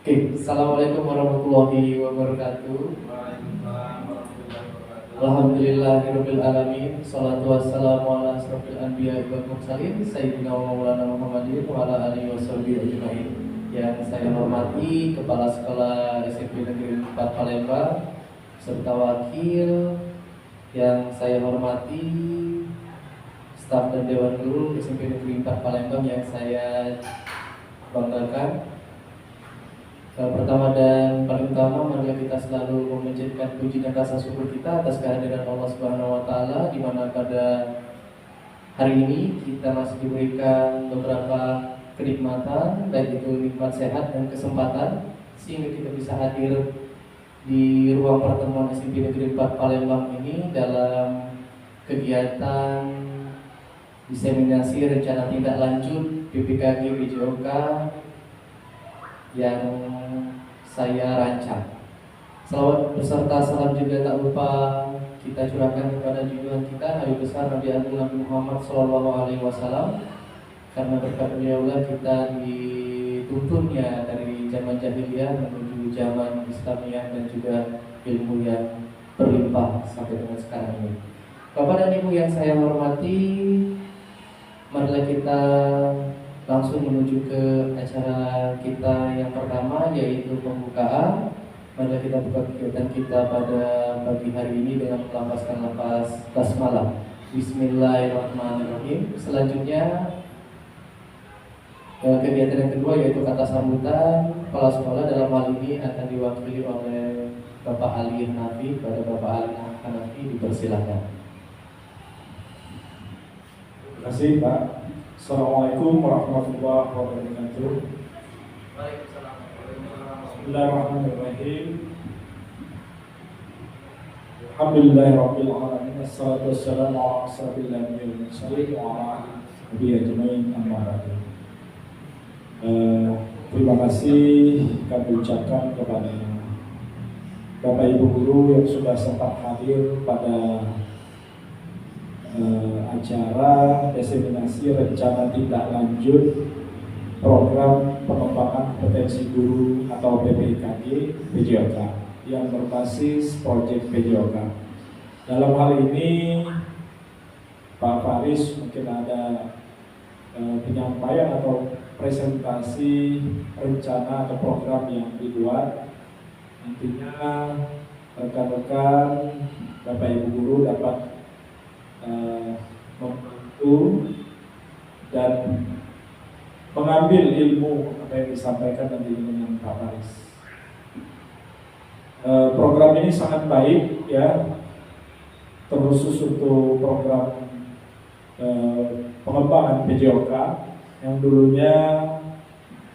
Oke, Assalamualaikum warahmatullahi wabarakatuh. Alhamdulillahirabbil alamin. Shalatu wassalamu ala asrofil anbiya'i wal mursalin sayyidina wa maulana Muhammadin wa ala alihi washabihi ajmain. Yang saya hormati Kepala Sekolah SMP Negeri 4 Palembang serta wakil, yang saya hormati staf dan dewan guru SMP Negeri 4 Palembang yang saya banggakan. Pertama dan paling utama, mari kita selalu memanjatkan puji dan rasa syukur kita atas kehadiran Allah Subhanahu wa taala, di mana pada hari ini kita masih diberikan beberapa kenikmatan, baik itu nikmat sehat dan kesempatan, sehingga kita bisa hadir di ruang pertemuan SMP Negeri 4 Palembang ini dalam kegiatan diseminasi rencana tindak lanjut PPKG PJOK yang saya rancang. Salawat beserta salam juga tak lupa kita curahkan kepada junjungan kita Nabi besar Nabi Agung Nabi Muhammad SAW, karena berkat beliaulah kita dituntunnya dari zaman jahiliyah menuju zaman Islamiyah dan juga ilmu yang berlimpah sampai dengan sekarang ini. Bapak dan Ibu yang saya hormati, marilah kita langsung menuju ke acara kita yang pertama, yaitu pembukaan. Mari kita buka kegiatan kita pada pagi hari ini dengan melafazkan lafaz basmalah. Bismillahirrahmanirrahim. Selanjutnya kegiatan yang kedua yaitu kata sambutan. Kepala sekolah dalam hal ini akan diwakili oleh Bapak Ali Hanafi. Pada Bapak Ali Hanafi dipersilakan. Terima kasih Pak. Assalamualaikum warahmatullahi wabarakatuh. Bismillahirrahmanirrahim. Alhamdulillahirabbil alamin. Wassalatu wassalamu ala asyrofil anbiya'i wal mursalin wa ala alihi ajmain, amma ba'du. Terima kasih kami ucapkan kepada Bapak Ibu guru yang sudah sempat hadir pada acara diseminasi rencana tindak lanjut program pengembangan kompetensi guru atau PPKG PJOK yang berbasis proyek PJOK. Dalam hal ini Pak Faris mungkin ada penyampaian atau presentasi rencana atau program yang dibuat. Nantinya rekan-rekan Bapak Ibu guru dapat membantu dan mengambil ilmu apa yang disampaikan nanti dengan Pak Faris. Program ini sangat baik ya, terkhusus untuk program pengembangan PJOK yang dulunya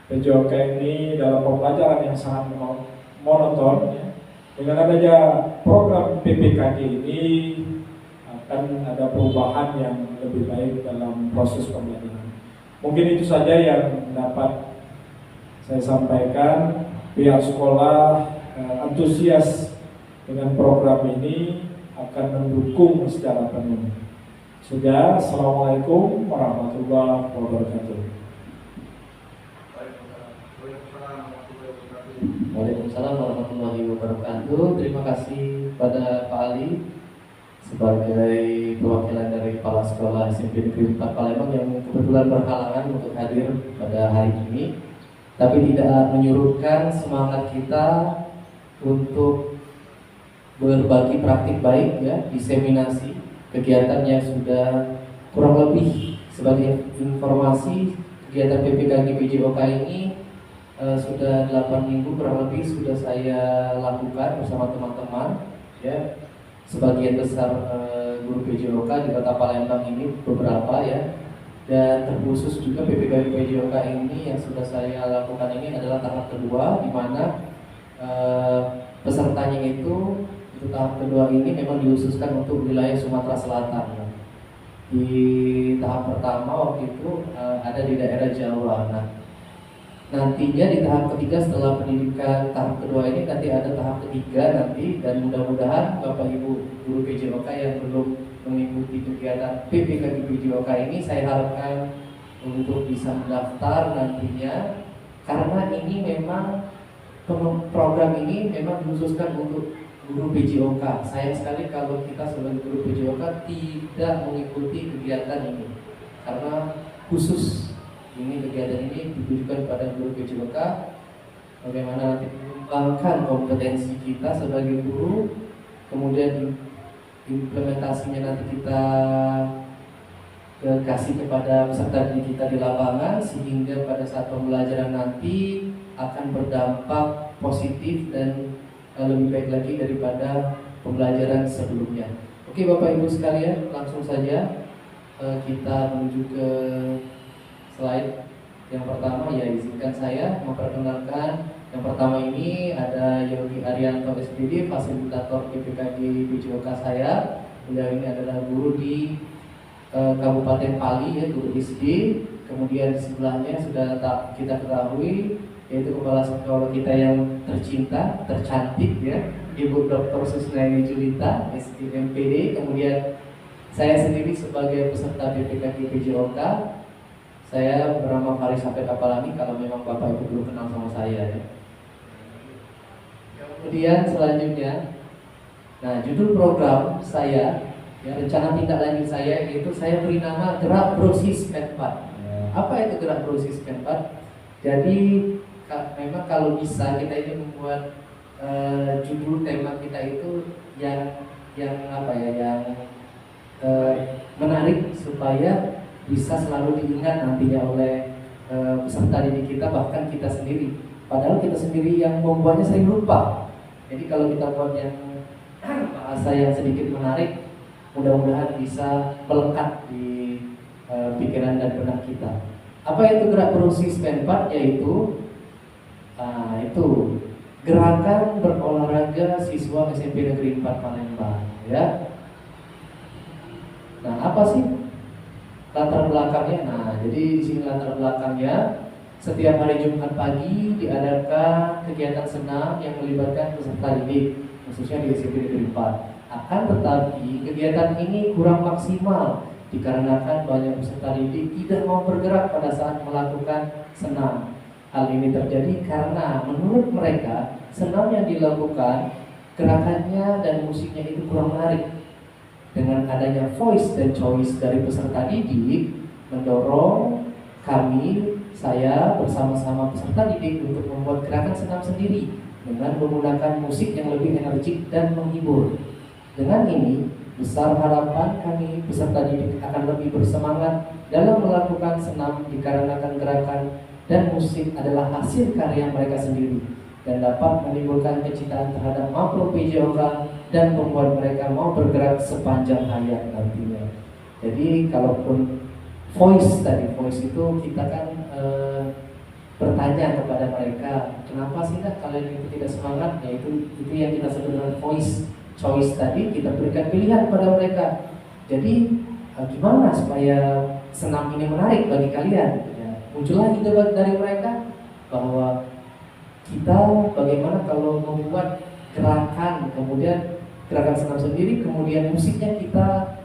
PJOK ini dalam pembelajaran yang sangat monoton ya. Dengan adanya program PPKG ini akan ada perubahan yang lebih baik dalam proses pembelajaran. Mungkin itu saja yang dapat saya sampaikan. Pihak sekolah antusias dengan program ini akan mendukung secara penuh. Sudah, Assalamualaikum warahmatullahi wabarakatuh. Waalaikumsalam warahmatullahi wabarakatuh. Terima kasih pada Pak Ali sebagai perwakilan dari Kepala Sekolah SMP Negeri 4 Palembang yang kebetulan berhalangan untuk hadir pada hari ini, tapi tidak menyurutkan semangat kita untuk berbagi praktik baik ya, diseminasi kegiatan yang sudah kurang lebih sebagai informasi. Kegiatan PPKG PJOK ini sudah 8 minggu kurang lebih sudah saya lakukan bersama teman-teman ya. Sebagian besar guru PJOK di Kota Palembang ini beberapa ya, dan terkhusus juga PPKG PJOK ini yang sudah saya lakukan ini adalah tahap kedua, di mana pesertanya itu tahap kedua ini memang dihususkan untuk wilayah Sumatera Selatan ya. Di tahap pertama waktu itu ada di daerah Jawa. Nah, nantinya di tahap ketiga setelah pendidikan tahap kedua ini nanti ada tahap ketiga nanti, dan mudah-mudahan Bapak Ibu guru PJOK yang belum mengikuti kegiatan PPKG PJOK ini saya harapkan untuk bisa mendaftar nantinya, karena ini memang program ini memang dikhususkan untuk guru PJOK. Sayang sekali kalau kita sebagai guru PJOK tidak mengikuti kegiatan ini, karena khusus ini kegiatan ini ditujukan pada guru PJOK. Bagaimana nanti mengembangkan kompetensi kita sebagai guru, kemudian implementasinya nanti kita kasih kepada peserta didik kita di lapangan, sehingga pada saat pembelajaran nanti akan berdampak positif dan lebih baik lagi daripada pembelajaran sebelumnya. Oke Bapak Ibu sekalian, langsung saja kita menuju ke slide yang pertama. Ya, izinkan saya memperkenalkan. Yang pertama ini ada Yogi Arianto SPD, fasilitator PPKG PJOK saya. Beliau ini adalah guru di Kabupaten Pali, ya, guru SD. Kemudian di sebelahnya sudah kita ketahui, yaitu kepala sekolah kita yang tercinta, tercantik, ya, Ibu Dr. Susnaini Julita, SIMPD. Kemudian saya sendiri sebagai peserta PPKG PJOK, saya bernama Faris Hafid Apalani, kalau memang Bapak Ibu belum kenal sama saya, ya. Kemudian selanjutnya, nah, judul program saya, ya, rencana tindak lanjut saya, yaitu saya beri nama Gerak Brosis Penpad. Apa itu Gerak Brosis Penpad? Jadi memang kalau bisa kita ini membuat judul tema kita itu yang apa ya, yang menarik supaya bisa selalu diingat nantinya oleh peserta didik kita, bahkan kita sendiri. Padahal kita sendiri yang membuatnya sering lupa. Jadi kalau kita buat yang bahasa yang sedikit menarik, mudah-mudahan bisa melekat di pikiran dan benak kita. Apa itu Gerak Brosis Penpad? Yaitu itu gerakan berolahraga siswa SMP Negeri 4 Palembang, ya. Nah, apa sih latar belakangnya? Nah, jadi di sini latar belakangnya, setiap hari Jumat pagi diadakan kegiatan senam yang melibatkan peserta didik, khususnya di SMP Negeri 4. Akan tetapi kegiatan ini kurang maksimal dikarenakan banyak peserta didik tidak mau bergerak pada saat melakukan senam. Hal ini terjadi karena menurut mereka senam yang dilakukan, gerakannya dan musiknya itu kurang menarik. Dengan adanya voice dan choice dari peserta didik, mendorong saya bersama-sama peserta didik untuk membuat gerakan senam sendiri dengan menggunakan musik yang lebih energik dan menghibur. Dengan ini, besar harapan kami peserta didik akan lebih bersemangat dalam melakukan senam dikarenakan gerakan dan musik adalah hasil karya mereka sendiri dan dapat menimbulkan kecintaan terhadap makhluk PJOK dan membuat mereka mau bergerak sepanjang hayat nantinya. Jadi kalaupun voice itu kita kan bertanya kepada mereka, kenapa sih kalian itu tidak semangat? Ya itu yang kita sebut dengan voice choice tadi, kita berikan pilihan kepada mereka. Jadi gimana supaya senam ini menarik bagi kalian? Ya, muncullah ide dari mereka bahwa kita bagaimana kalau membuat gerakan, kemudian gerakan senam sendiri, kemudian musiknya kita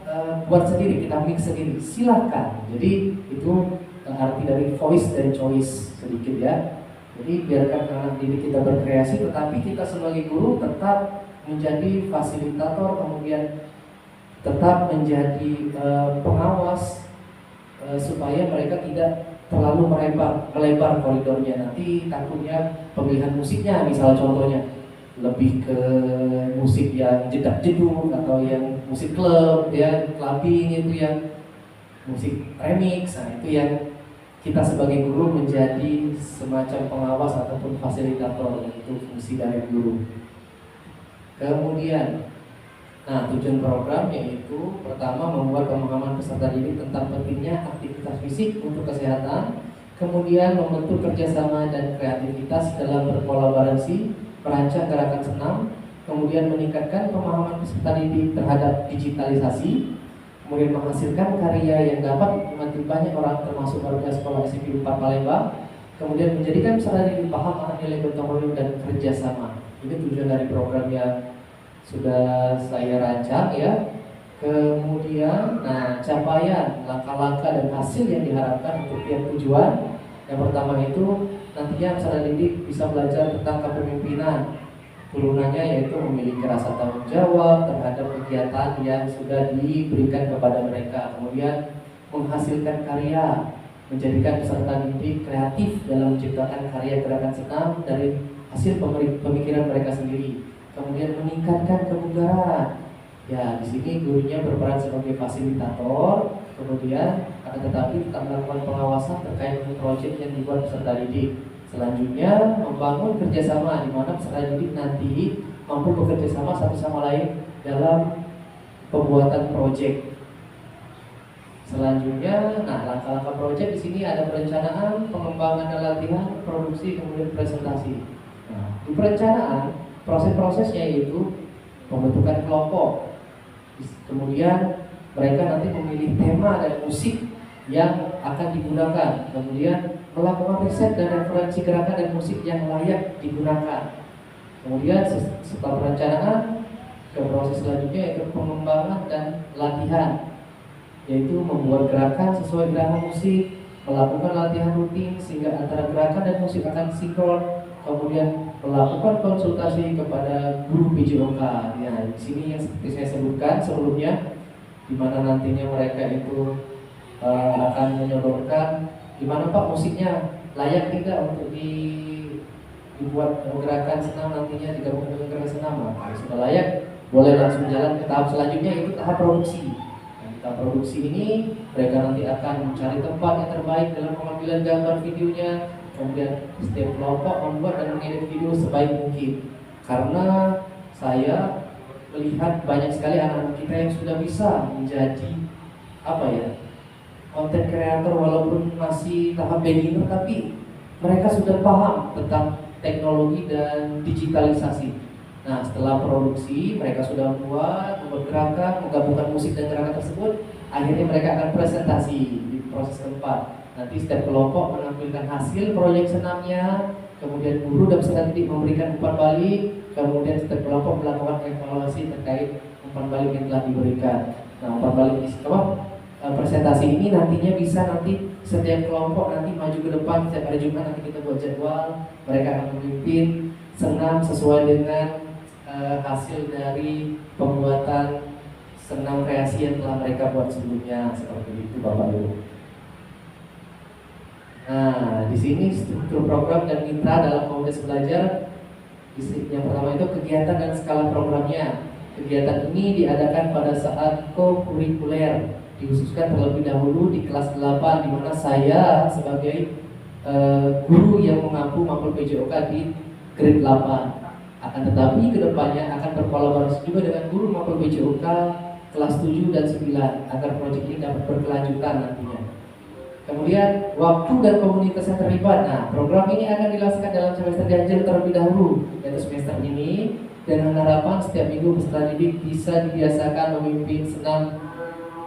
buat sendiri, kita mix sendiri. Silahkan. Jadi itu arti dari voice dan choice sedikit, ya. Jadi biarkan anak didik kita berkreasi, tetapi kita sebagai guru tetap menjadi fasilitator, kemudian tetap menjadi pengawas supaya mereka tidak terlalu melebar koridornya. Nanti takutnya pemilihan musiknya, misal contohnya lebih ke musik yang jedak-jeduk atau yang musik klub, ya, clubbing, itu yang musik remix. Nah, itu yang kita sebagai guru menjadi semacam pengawas ataupun fasilitator untuk fungsi dari guru. Kemudian, nah, tujuan program yaitu pertama membuat pemahaman peserta didik tentang pentingnya aktivitas fisik untuk kesehatan, kemudian membentuk kerjasama dan kreativitas dalam berkolaborasi, merancang gerakan senam, kemudian meningkatkan pemahaman peserta didik terhadap digitalisasi, kemudian menghasilkan karya yang dapat membantu banyak orang termasuk warga sekolah SMP 4 Palembang, kemudian menjadikan peserta didik paham akan nilai gotong royong dan kerjasama. Ini tujuan dari program yang sudah saya rancang, ya. Kemudian, nah, capaian, langkah-langkah dan hasil yang diharapkan untuk tiap tujuan. Yang pertama itu nantinya peserta didik bisa belajar tentang kepemimpinan. Turunannya yaitu memiliki rasa tanggung jawab terhadap kegiatan yang sudah diberikan kepada mereka. Kemudian menghasilkan karya, menjadikan peserta didik kreatif dalam menciptakan karya gerakan senam dari hasil pemikiran mereka sendiri. Kemudian meningkatkan kebugaran. Ya, di sini gurunya berperan sebagai fasilitator, kemudian akan tetapi tetap melakukan pengawasan terkait dengan proyek yang dibuat peserta didik. Selanjutnya membangun kerjasama di mana peserta didik nanti mampu bekerja sama satu sama lain dalam pembuatan proyek. Selanjutnya, nah langkah-langkah proyek di sini ada perencanaan, pengembangan dan latihan, produksi, kemudian presentasi. Nah, di perencanaan proses-prosesnya yaitu pembentukan kelompok. Kemudian mereka nanti memilih tema dan musik yang akan digunakan. Kemudian melakukan riset dan referensi gerakan dan musik yang layak digunakan. Kemudian setelah perencanaan, ke proses selanjutnya yaitu pengembangan dan latihan, yaitu membuat gerakan sesuai gerakan musik, melakukan latihan rutin sehingga antara gerakan dan musik akan sinkron, kemudian melakukan konsultasi kepada guru PJOK. Ya, di sini yang seperti saya sebutkan sebelumnya, di mana nantinya mereka itu akan menyodorkan gimana Pak musiknya layak tidak untuk dibuat gerakan senam nantinya digabungkan dengan gerakan senam. Kalau sudah layak, boleh langsung jalan ke tahap selanjutnya, yaitu tahap produksi. Nah, di tahap produksi ini mereka nanti akan mencari tempat yang terbaik dalam pengambilan gambar videonya. Kemudian setiap kelompok membuat dan mengedit video sebaik mungkin. Karena saya melihat banyak sekali anak-anak kita yang sudah bisa menjadi konten kreator walaupun masih tahap beginner, tapi mereka sudah paham tentang teknologi dan digitalisasi. Nah, setelah produksi mereka sudah membuat gerakan, menggabungkan musik dan gerakan tersebut, akhirnya mereka akan presentasi di proses keempat. Nanti setiap kelompok menampilkan hasil proyek senamnya, kemudian guru dan peserta didik memberikan umpan balik, kemudian setiap kelompok melakukan evaluasi terkait umpan balik yang telah diberikan. Nah, umpan balik di presentasi ini nantinya bisa nanti setiap kelompok nanti maju ke depan. Setiap hari Jumat nanti kita buat jadwal, mereka akan memimpin senam sesuai dengan hasil dari pembuatan senam kreasi yang telah mereka buat sebelumnya, seperti itu Bapak Ibu. Nah, di sini struktur program dan mitra dalam komunitas belajar. Yang pertama itu kegiatan dan skala programnya. Kegiatan ini diadakan pada saat co-kurikuler, dikhususkan terlebih dahulu di kelas 8, di mana saya sebagai guru yang mengampu mampul PJOK di grade 8. Akan tetapi kedepannya akan berkolaborasi juga dengan guru mampul PJOK kelas 7 dan 9 agar proyek ini dapat berkelanjutan nantinya. Kemudian waktu dan komunitas yang terlibat. Nah, program ini akan dilaksanakan dalam semester ganjil terlebih dahulu, yaitu semester ini, dengan harapan setiap minggu peserta didik bisa dibiasakan memimpin senam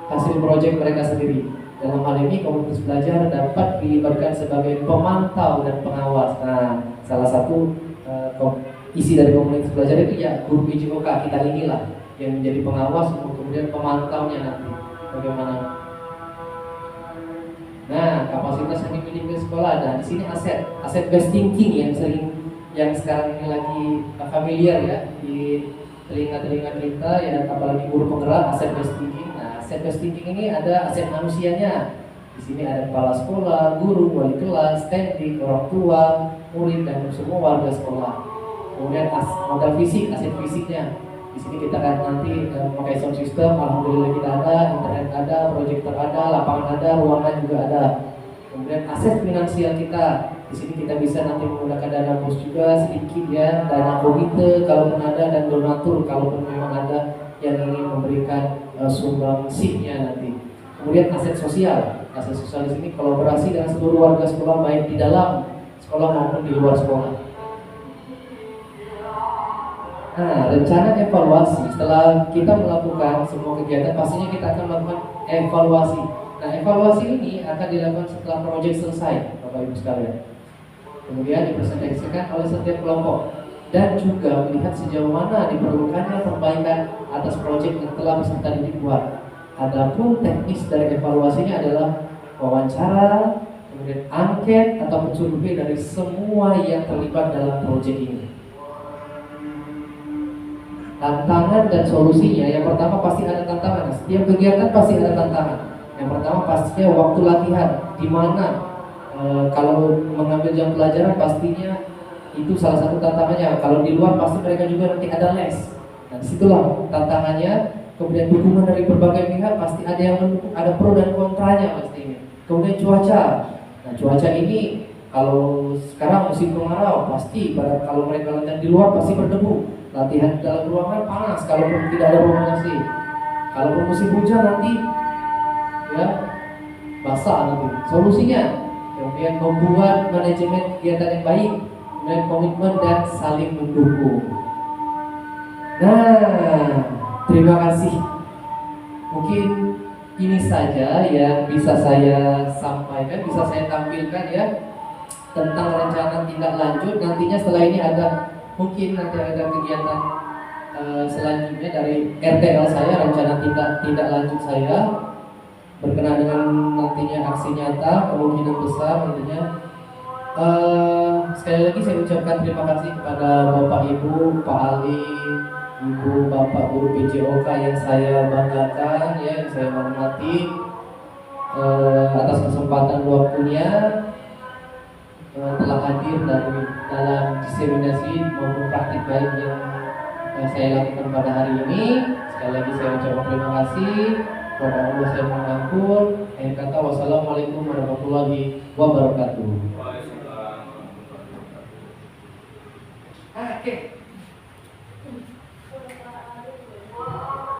hasil proyek mereka sendiri. Dalam hal ini komunitas belajar dapat dilibatkan sebagai pemantau dan pengawas. Nah, salah satu isi dari komunitas belajar itu ya guru PJOK kita inilah yang menjadi pengawas, kemudian pemantaunya nanti bagaimana. Nah, kapasitas yang dimiliki sekolah. Dan di sini aset based thinking yang sekarang ini lagi familiar ya di telinga-telinga kita ya, apalagi guru penggerak aset based thinking. Nah, aset based thinking ini ada aset manusianya. Di sini ada kepala sekolah, guru, wali kelas, teknik, orang tua, murid dan semua warga sekolah. Kemudian modal fisik, aset fisiknya. Di sini kita akan nanti memakai sound system, alhamdulillah kita ada, internet ada, proyektor ada, lapangan ada, ruangan juga ada. Kemudian aset finansial kita, di sini kita bisa nanti menggunakan dana bos juga sedikit ya, dana komite kalaupun ada, dan donatur kalaupun memang ada yang ingin memberikan sumbangsihnya nanti. Kemudian aset sosial di sini kolaborasi dengan seluruh warga sekolah baik di dalam sekolah maupun di luar sekolah. Nah, rencana evaluasi setelah kita melakukan semua kegiatan, pastinya kita akan melakukan evaluasi. Nah, evaluasi ini akan dilakukan setelah proyek selesai, Bapak Ibu sekalian. Kemudian dipresentasikan oleh setiap kelompok dan juga melihat sejauh mana diperlukannya perbaikan atas proyek yang telah peserta didik buat. Adapun teknis dari evaluasinya adalah wawancara, kemudian angket ataupun survei dari semua yang terlibat dalam proyek ini. Tantangan dan solusinya, yang pertama pasti ada tantangan. Setiap kegiatan pasti ada tantangan. Yang pertama pastinya waktu latihan, di mana kalau mengambil jam pelajaran pastinya itu salah satu tantangannya. Kalau di luar pasti mereka juga nanti ada les. Nah, disitulah tantangannya. Kemudian dukungan dari berbagai pihak pasti ada yang mendukung, ada pro dan kontranya pastinya. Kemudian cuaca. Nah, cuaca ini kalau sekarang musim kemarau pasti kalau mereka latihan di luar pasti berdebu. Latihan di dalam ruangan panas kalau tidak ada ruangan AC. Kalau musim hujan nanti ya basah nanti. Solusinya kemudian membuat manajemen kegiatan yang baik, kemudian komitmen dan saling mendukung. Nah, terima kasih. Mungkin ini saja yang bisa saya sampaikan, bisa saya tampilkan ya tentang rencana tindak lanjut. Nantinya setelah ini mungkin nanti ada kegiatan selanjutnya dari RTL saya, rencana tindak lanjut saya berkenaan dengan nantinya aksi nyata, kemungkinan besar nantinya. Sekali lagi saya ucapkan terima kasih kepada Bapak Ibu, Pak Ali, Ibu Bapak Guru PJOK yang saya banggakan, ya, yang saya hormati atas kesempatan waktunya telah hadir dalam diseminasi maupun praktik baik yang saya lakukan pada hari ini. Sekali lagi saya ucapkan terima kasih kepada Allah, saya mohon ampun. Akhir kata, wassalamualaikum warahmatullahi wabarakatuh. Oke.